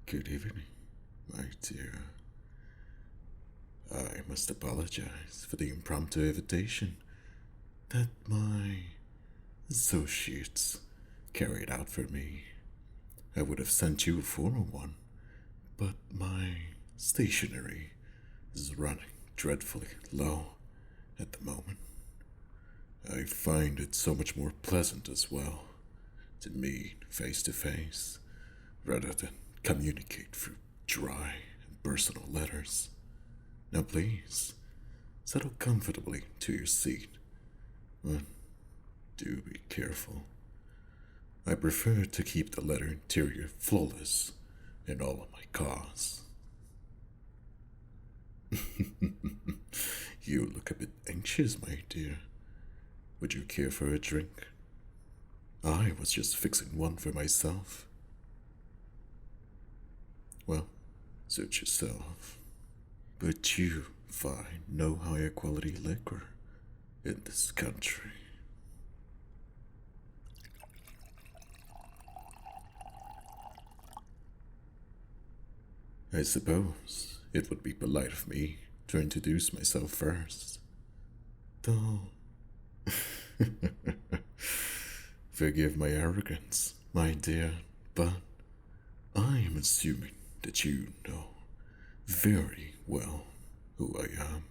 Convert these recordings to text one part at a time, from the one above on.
Good evening, my dear. I must apologize for the impromptu invitation that my associates carried out for me. I would have sent you a formal one, but my stationery is running dreadfully low at the moment. I find it so much more pleasant as well to meet face to face rather than communicate through dry and personal letters. Now, please, settle comfortably to your seat, but do be careful. I prefer to keep the leather interior flawless in all of my cars. You look a bit anxious, my dear. Would you care for a drink? I was just fixing one for myself. Well, suit yourself. But you find no higher quality liquor in this country. I suppose it would be polite of me to introduce myself first. Though, forgive my arrogance, my dear, but I am assuming that you know very well who I am.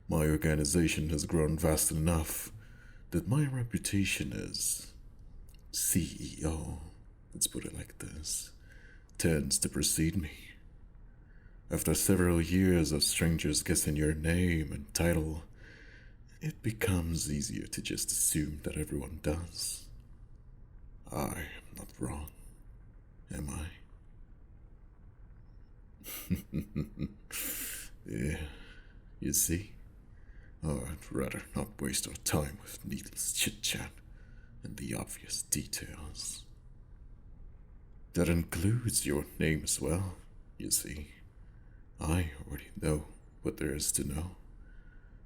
My organization has grown vast enough that my reputation as CEO, let's put it like this, tends to precede me. After several years of strangers guessing your name and title, it becomes easier to just assume that everyone does. I am not wrong, am I? Yeah, you see? I'd rather not waste our time with needless chit chat and the obvious details. That includes your name as well, you see. I already know what there is to know,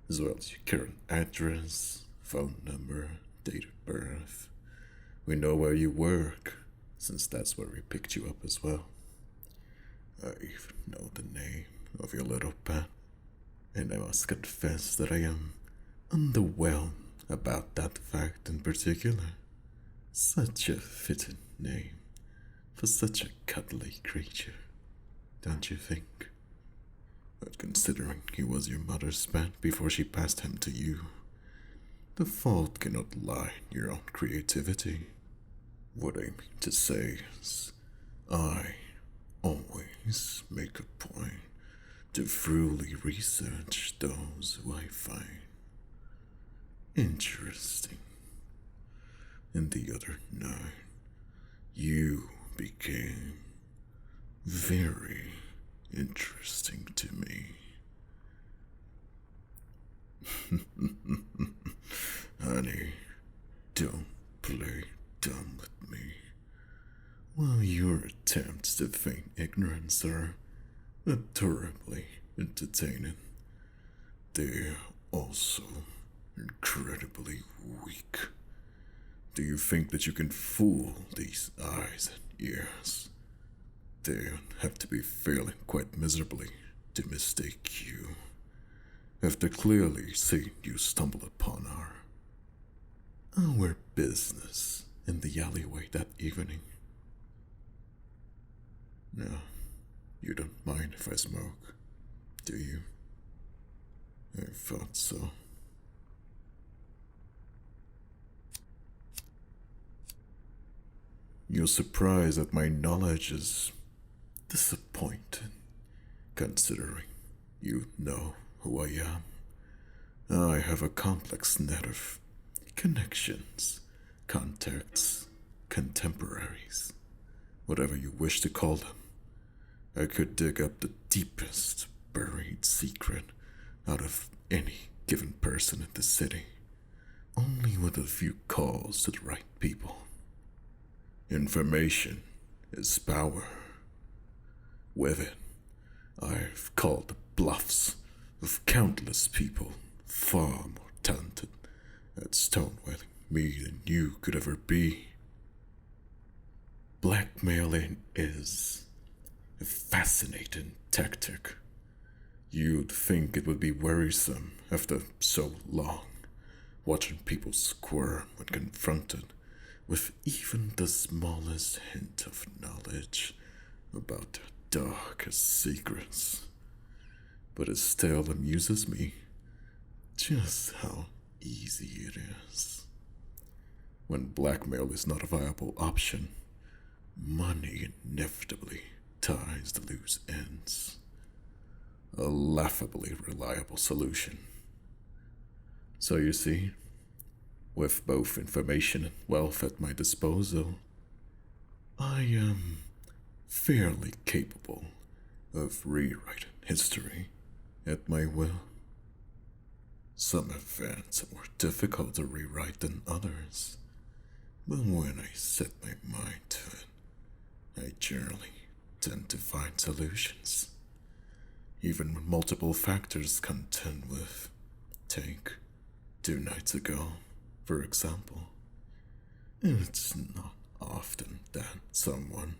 as well as your current address, phone number, date of birth. We know where you work, since that's where we picked you up as well. I even know the name of your little pet, and I must confess that I am underwhelmed about that fact in particular. Such a fitting name for such a cuddly creature, don't you think? But considering he was your mother's pet before she passed him to you, the fault cannot lie in your own creativity. What I mean to say is, I always make a point to thoroughly research those who I find interesting. And the other night, you became very interesting to me. Honey, don't play dumb with me. While your attempts to feign ignorance are adorably entertaining, they're also incredibly weak. Do you think that you can fool these eyes and ears? They'll have to be failing quite miserably to mistake you, after clearly seeing you stumble upon our business in the alleyway that evening. No, you don't mind if I smoke, do you? I thought so. You're surprised that my knowledge is disappointing, considering you know who I am. I have a complex net of connections, contacts, contemporaries, whatever you wish to call them. I could dig up the deepest buried secret out of any given person in the city, only with a few calls to the right people. Information is power. With it, I've called the bluffs of countless people far more talented at stonewalling me than you could ever be. Blackmailing is a fascinating tactic. You'd think it would be worrisome after so long, watching people squirm when confronted with even the smallest hint of knowledge about their darkest secrets. But it still amuses me just how easy it is. When blackmail is not a viable option, money inevitably ties the loose ends. A laughably reliable solution. So you see, with both information and wealth at my disposal, I am fairly capable of rewriting history at my will. Some events are more difficult to rewrite than others, but when I set my mind to it, I generally tend to find solutions, even when multiple factors contend with. Take 2 nights ago, for example. It's not often that someone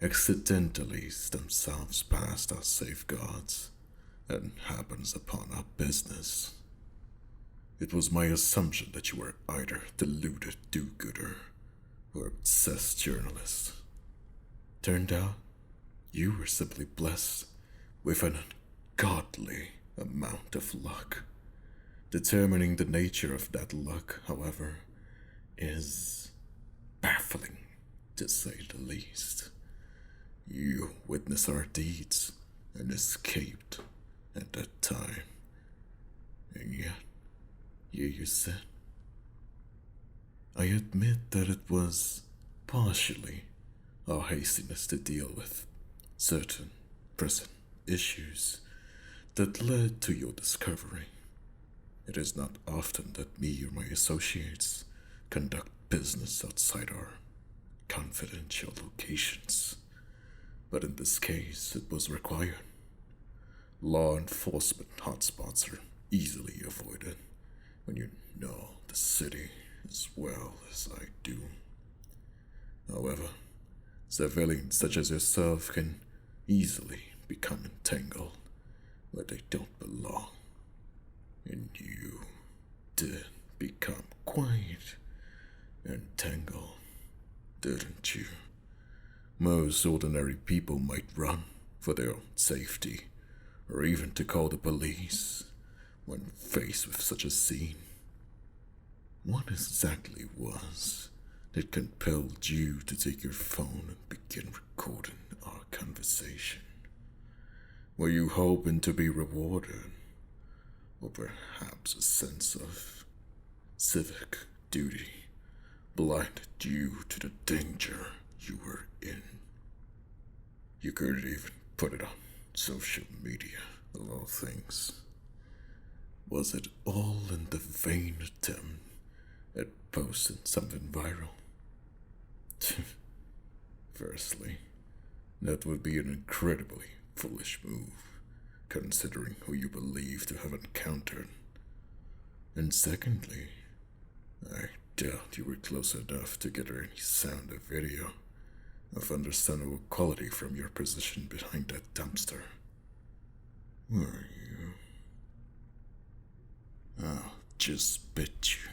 accidentally themselves past our safeguards and happens upon our business. It was my assumption that you were either deluded do-gooder or obsessed journalist. Turned out, you were simply blessed with an ungodly amount of luck. Determining the nature of that luck, however, is baffling, to say the least. You witnessed our deeds and escaped at that time. And yet, here you sit. I admit that it was partially our hastiness to deal with certain present issues that led to your discovery. It is not often that me or my associates conduct business outside our confidential locations, but in this case it was required. Law enforcement hotspots are easily avoided when you know the city as well as I do. However, civilians such as yourself can easily become entangled where they don't belong. And you did become quite entangled, didn't you? Most ordinary people might run for their own safety, or even to call the police when faced with such a scene. What exactly was that compelled you to take your phone and begin recording our conversation? Were you hoping to be rewarded? Or perhaps a sense of civic duty blinded you to the danger you were in? You could even put it on social media, of all things. Was it all in the vain attempt at posting something viral? Firstly, that would be an incredibly foolish move, considering who you believe to have encountered. And secondly, I doubt you were close enough to gather any sound or video of understandable quality from your position behind that dumpster. Were you? I'll just bet you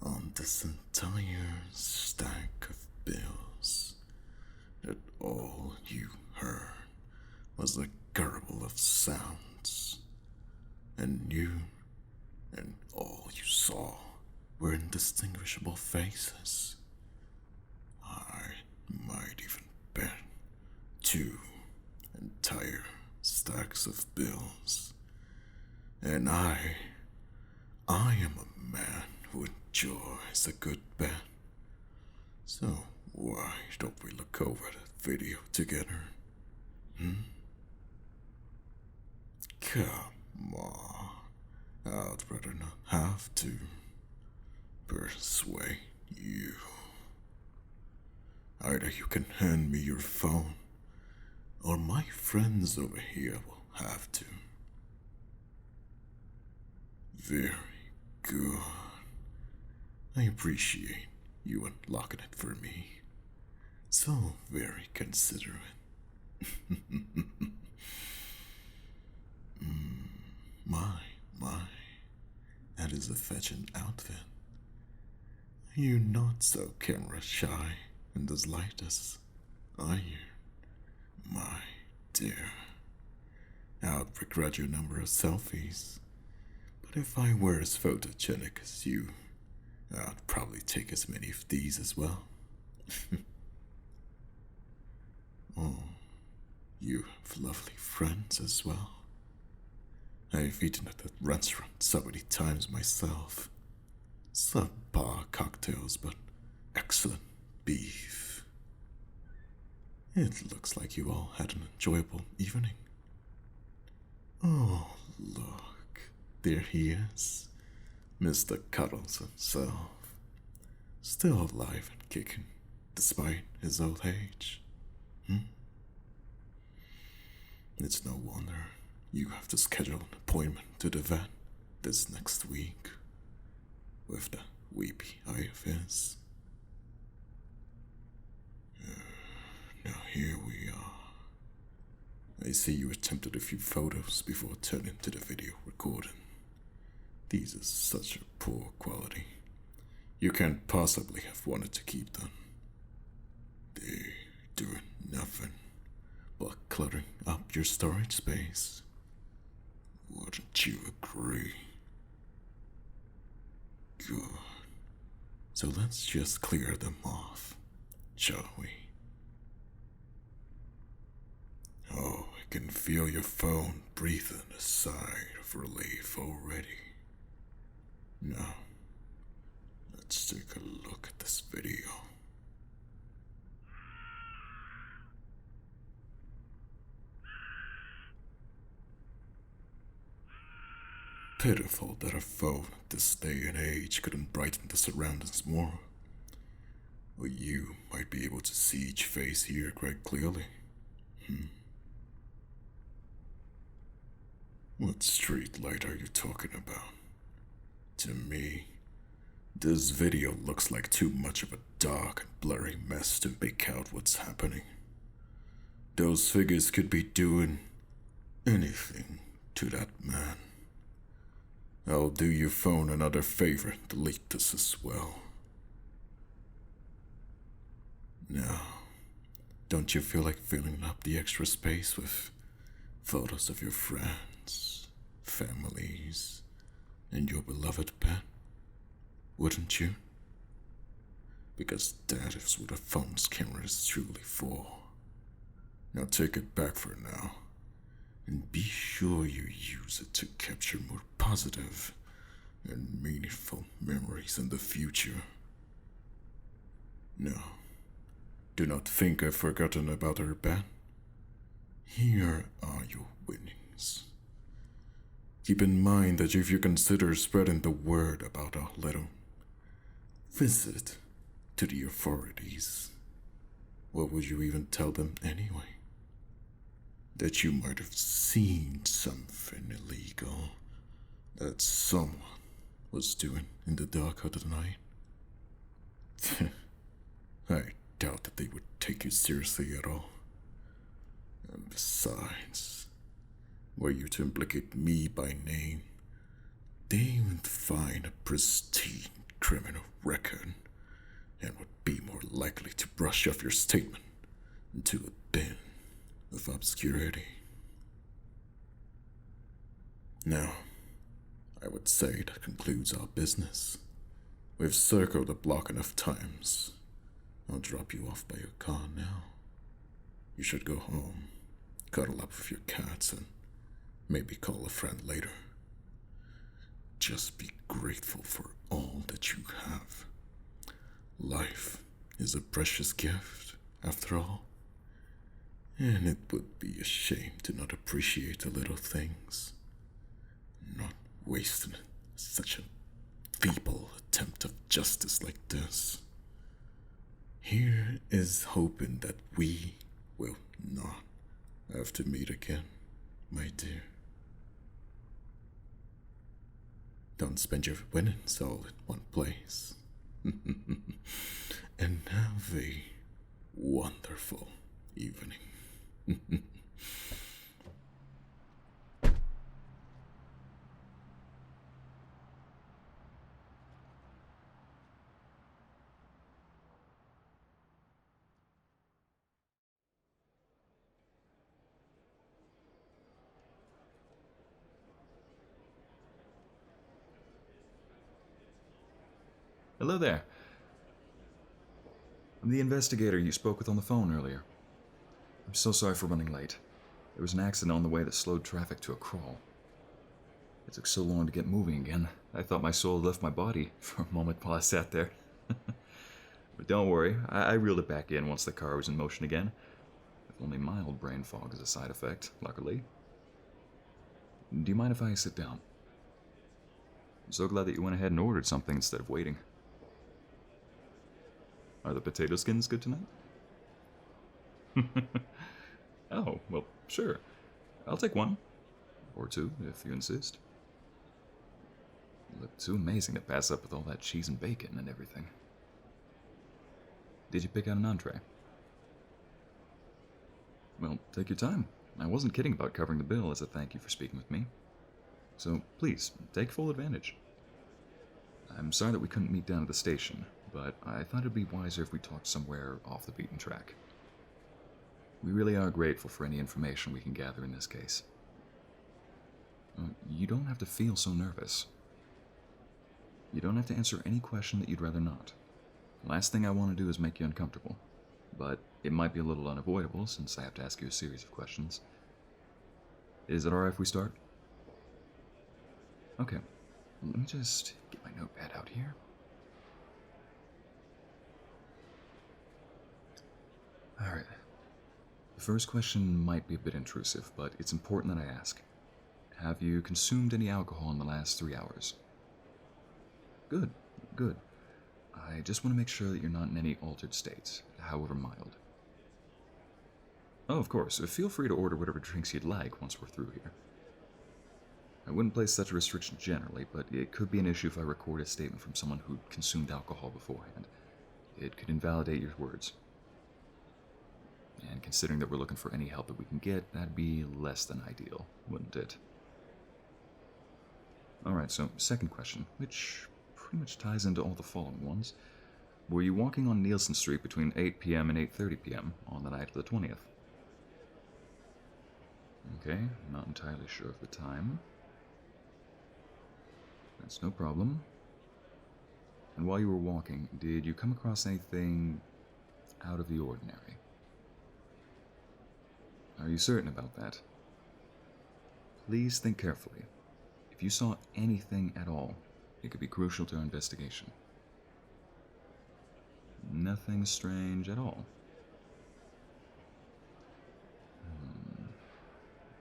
on this entire stack of bills that all you heard was a gurgle of sounds, and you and all you saw were indistinguishable faces. I might even bet 2 entire stacks of bills. And I am a man who enjoys a good bet. So why don't we look over that video together? Come on. I'd rather not have to persuade you. Either you can hand me your phone, or my friends over here will have to. Very good. I appreciate you unlocking it for me. So very considerate. My, my, that is a fetching outfit. You're not so camera shy in the slightest, are you? My dear. I'd regret your number of selfies, but if I were as photogenic as you, I'd probably take as many of these as well. Oh, you have lovely friends as well. I've eaten at that restaurant so many times myself. Subpar cocktails, but excellent beef. It looks like you all had an enjoyable evening. Oh, look, there he is, Mr. Cuddles himself. Still alive and kicking, despite his old age. It's no wonder you have to schedule an appointment to the vet this next week with the weepy eye of his. Now here we are. I see you attempted a few photos before turning to the video recording. These are such a poor quality. You can't possibly have wanted to keep them. They're doing nothing but cluttering up your storage space. Wouldn't you agree? Good. So let's just clear them off, shall we? Oh, I can feel your phone breathing a sigh of relief already. Now, let's take a look at this video. Pitiful that a phone at this day and age couldn't brighten the surroundings more. Or you might be able to see each face here quite clearly. What street light are you talking about? To me, this video looks like too much of a dark and blurry mess to make out what's happening. Those figures could be doing anything to that man. I'll do your phone another favor and delete this as well. Now, don't you feel like filling up the extra space with photos of your friends, families, and your beloved pet? Wouldn't you? Because that is what a phone's camera is truly for. Now take it back for now, and be sure you use it to capture more positive and meaningful memories in the future. No, do not think I've forgotten about our bet. Here are your winnings. Keep in mind that if you consider spreading the word about our little visit to the authorities, what would you even tell them anyway? That you might have seen something illegal that someone was doing in the dark of the night? I doubt that they would take you seriously at all. And besides, were you to implicate me by name, they would find a pristine criminal record and would be more likely to brush off your statement into a bin of obscurity. Now, I would say that concludes our business. We've circled the block enough times. I'll drop you off by your car now. You should go home, cuddle up with your cats, and maybe call a friend later. Just be grateful for all that you have. Life is a precious gift, after all. And it would be a shame to not appreciate the little things. Not wasting such a feeble attempt of justice like this. Here is hoping that we will not have to meet again, my dear. Don't spend your winnings all in one place. And have a wonderful evening. Hello there. I'm the investigator you spoke with on the phone earlier. I'm so sorry for running late. There was an accident on the way that slowed traffic to a crawl. It took so long to get moving again, I thought my soul had left my body for a moment while I sat there. But don't worry, I reeled it back in once the car was in motion again, with only mild brain fog as a side effect, luckily. Do you mind if I sit down? I'm so glad that you went ahead and ordered something instead of waiting. Are the potato skins good tonight? Oh, well, sure. I'll take one. Or two, if you insist. You look too amazing to pass up with all that cheese and bacon and everything. Did you pick out an entree? Well, take your time. I wasn't kidding about covering the bill as a thank you for speaking with me. So, please, take full advantage. I'm sorry that we couldn't meet down at the station, but I thought it'd be wiser if we talked somewhere off the beaten track. We really are grateful for any information we can gather in this case. You don't have to feel so nervous. You don't have to answer any question that you'd rather not. The last thing I want to do is make you uncomfortable, but it might be a little unavoidable since I have to ask you a series of questions. Is it alright if we start? Okay, let me just get my notepad out here. Alright. The first question might be a bit intrusive, but it's important that I ask. Have you consumed any alcohol in the last 3 hours? Good, good. I just want to make sure that you're not in any altered states, however mild. Oh, of course. Feel free to order whatever drinks you'd like once we're through here. I wouldn't place such a restriction generally, but it could be an issue if I record a statement from someone who'd consumed alcohol beforehand. It could invalidate your words. And considering that we're looking for any help that we can get, that'd be less than ideal, wouldn't it? Alright, so second question, which pretty much ties into all the following ones. Were you walking on Nielsen Street between 8 p.m. and 8:30 p.m. on the night of the 20th? Okay, not entirely sure of the time. That's no problem. And while you were walking, did you come across anything out of the ordinary? Are you certain about that? Please think carefully. If you saw anything at all, it could be crucial to our investigation. Nothing strange at all.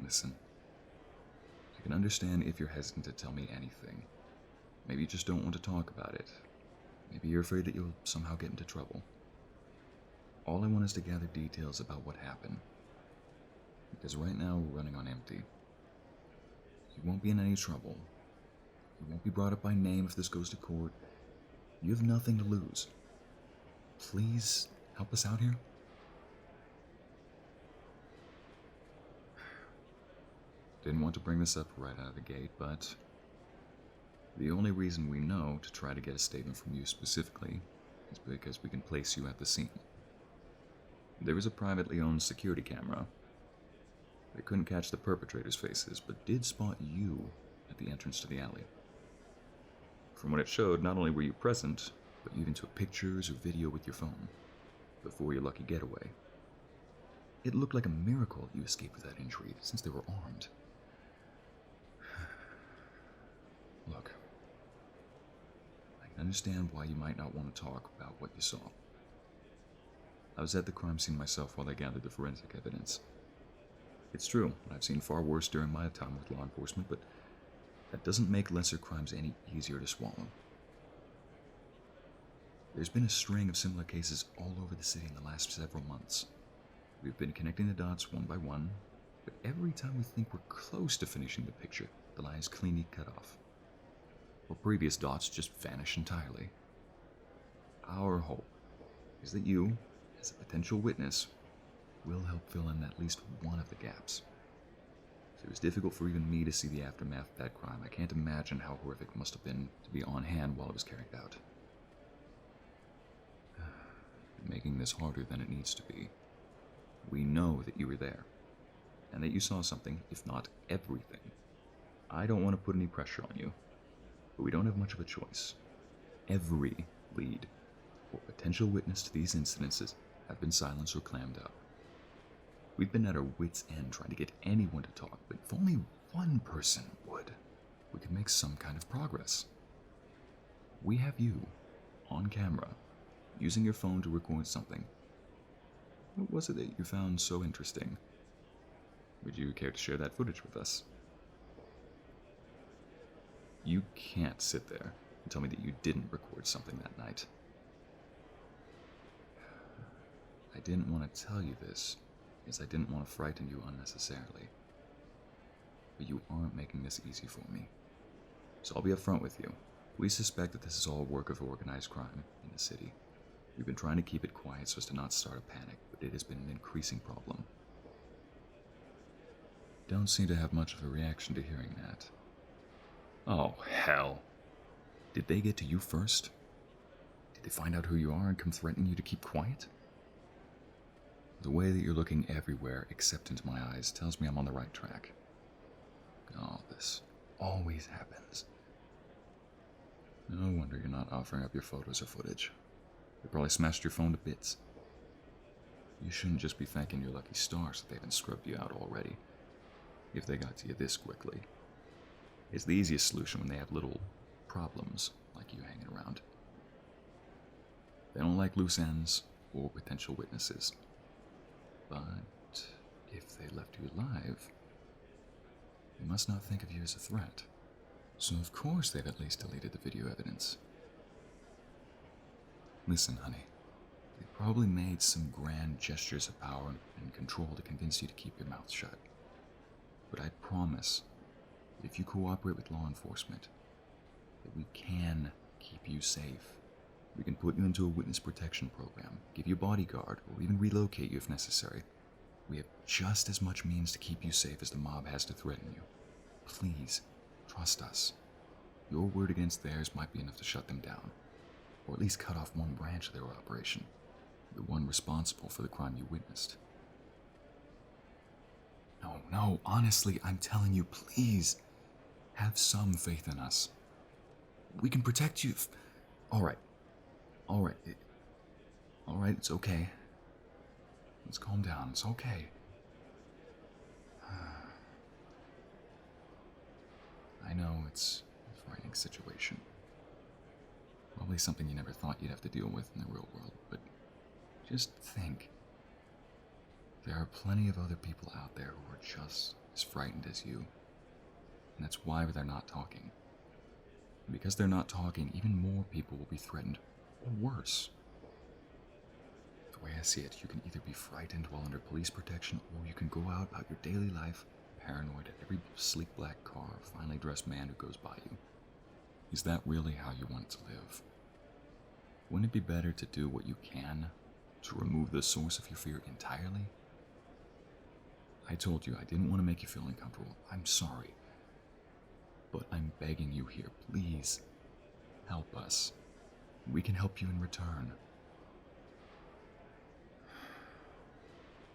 Listen, I can understand if you're hesitant to tell me anything. Maybe you just don't want to talk about it. Maybe you're afraid that you'll somehow get into trouble. All I want is to gather details about what happened. Because right now we're running on empty. You won't be in any trouble. You won't be brought up by name if this goes to court. You have nothing to lose. Please help us out here. Didn't want to bring this up right out of the gate, but the only reason we know to try to get a statement from you specifically is because we can place you at the scene. There is a privately owned security camera. They couldn't catch the perpetrators' faces, but did spot you at the entrance to the alley. From what it showed, not only were you present, but you even took pictures or video with your phone before your lucky getaway. It looked like a miracle you escaped without injury, since they were armed. Look, I can understand why you might not want to talk about what you saw. I was at the crime scene myself while they gathered the forensic evidence. It's true, I've seen far worse during my time with law enforcement, but that doesn't make lesser crimes any easier to swallow. There's been a string of similar cases all over the city in the last several months. We've been connecting the dots one by one, but every time we think we're close to finishing the picture, the line is cleanly cut off. Or previous dots just vanish entirely. Our hope is that you, as a potential witness, will help fill in at least one of the gaps. If it was difficult for even me to see the aftermath of that crime, I can't imagine how horrific it must have been to be on hand while it was carried out. Making this harder than it needs to be. We know that you were there, and that you saw something, if not everything. I don't want to put any pressure on you, but we don't have much of a choice. Every lead or potential witness to these incidences have been silenced or clammed up. We've been at our wits' end trying to get anyone to talk, but if only one person would, we could make some kind of progress. We have you, on camera, using your phone to record something. What was it that you found so interesting? Would you care to share that footage with us? You can't sit there and tell me that you didn't record something that night. I didn't want to tell you this, as I didn't want to frighten you unnecessarily. But you aren't making this easy for me. So I'll be upfront with you. We suspect that this is all work of organized crime in the city. We've been trying to keep it quiet so as to not start a panic, but it has been an increasing problem. Don't seem to have much of a reaction to hearing that. Oh, hell. Did they get to you first? Did they find out who you are and come threatening you to keep quiet? The way that you're looking everywhere except into my eyes tells me I'm on the right track. Oh, this always happens. No wonder you're not offering up your photos or footage. They probably smashed your phone to bits. You shouldn't just be thanking your lucky stars that they haven't scrubbed you out already, if they got to you this quickly. It's the easiest solution when they have little problems like you hanging around. They don't like loose ends or potential witnesses. But if they left you alive, they must not think of you as a threat. So of course they've at least deleted the video evidence. Listen, honey, they probably made some grand gestures of power and control to convince you to keep your mouth shut. But I promise, if you cooperate with law enforcement, that we can keep you safe. We can put you into a witness protection program, give you a bodyguard, or even relocate you if necessary. We have just as much means to keep you safe as the mob has to threaten you. Please, trust us. Your word against theirs might be enough to shut them down, or at least cut off one branch of their operation, the one responsible for the crime you witnessed. No, honestly, I'm telling you, please, have some faith in us. We can protect you. All right, it's okay. Let's calm down, it's okay. I know it's a frightening situation. Probably something you never thought you'd have to deal with in the real world, but just think. There are plenty of other people out there who are just as frightened as you. And that's why they're not talking. And because they're not talking, even more people will be threatened, or worse. The way I see it, you can either be frightened while under police protection, or you can go out about your daily life paranoid at every sleek black car or finely dressed man who goes by you. Is that really how you want to live? Wouldn't it be better to do what you can to remove the source of your fear entirely? I told you I didn't want to make you feel uncomfortable. I'm sorry. But I'm begging you here, please, help us. We can help you in return.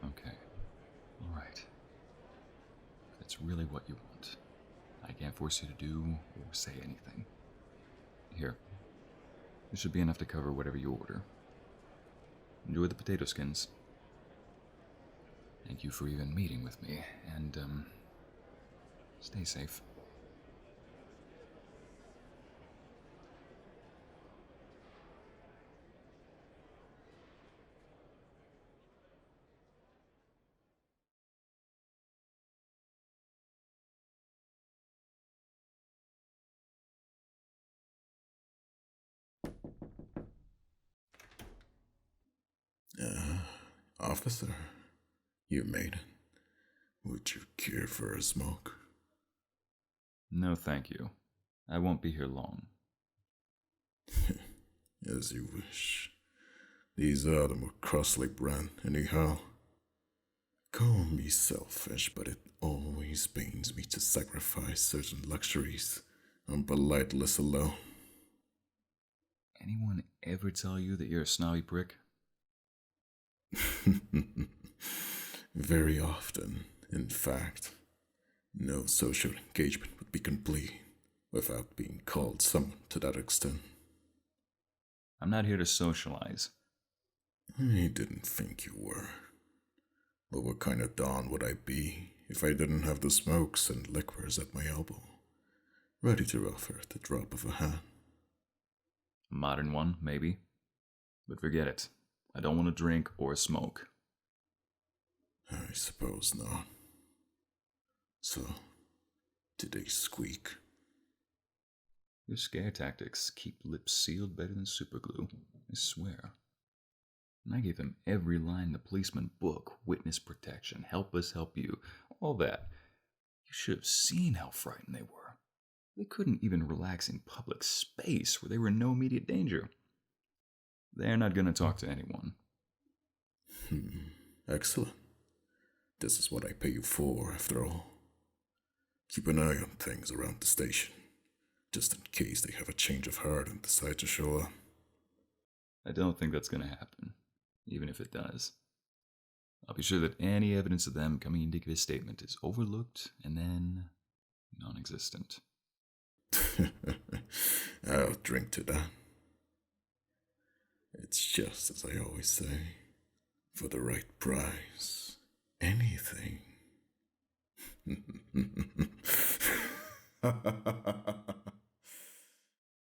Okay, all right. If that's really what you want, I can't force you to do or say anything. Here, this should be enough to cover whatever you order. Enjoy the potato skins. Thank you for even meeting with me, and, stay safe. Officer, you made it. Would you care for a smoke? No, thank you. I won't be here long. As you wish. These are the more costly brand, anyhow. Call me selfish, but it always pains me to sacrifice certain luxuries on politeness alone. Anyone ever tell you that you're a snobby prick? Very often, in fact. No social engagement would be complete without being called someone to that extent. I'm not here to socialize. I didn't think you were. But what kind of Don would I be if I didn't have the smokes and liquors at my elbow, ready to offer at the drop of a hat? A modern one, maybe. But forget it. I don't want to drink or smoke. I suppose not. So, did they squeak? Your scare tactics keep lips sealed better than superglue, I swear. And I gave them every line in the policeman book: witness protection, help us help you, all that. You should have seen how frightened they were. They couldn't even relax in public space where they were in no immediate danger. They're not going to talk to anyone. Excellent. This is what I pay you for, after all. Keep an eye on things around the station, just in case they have a change of heart and decide to show up. I don't think that's going to happen, even if it does. I'll be sure that any evidence of them coming in to give a statement is overlooked and then non-existent. I'll drink to that. It's just as I always say, for the right price, anything.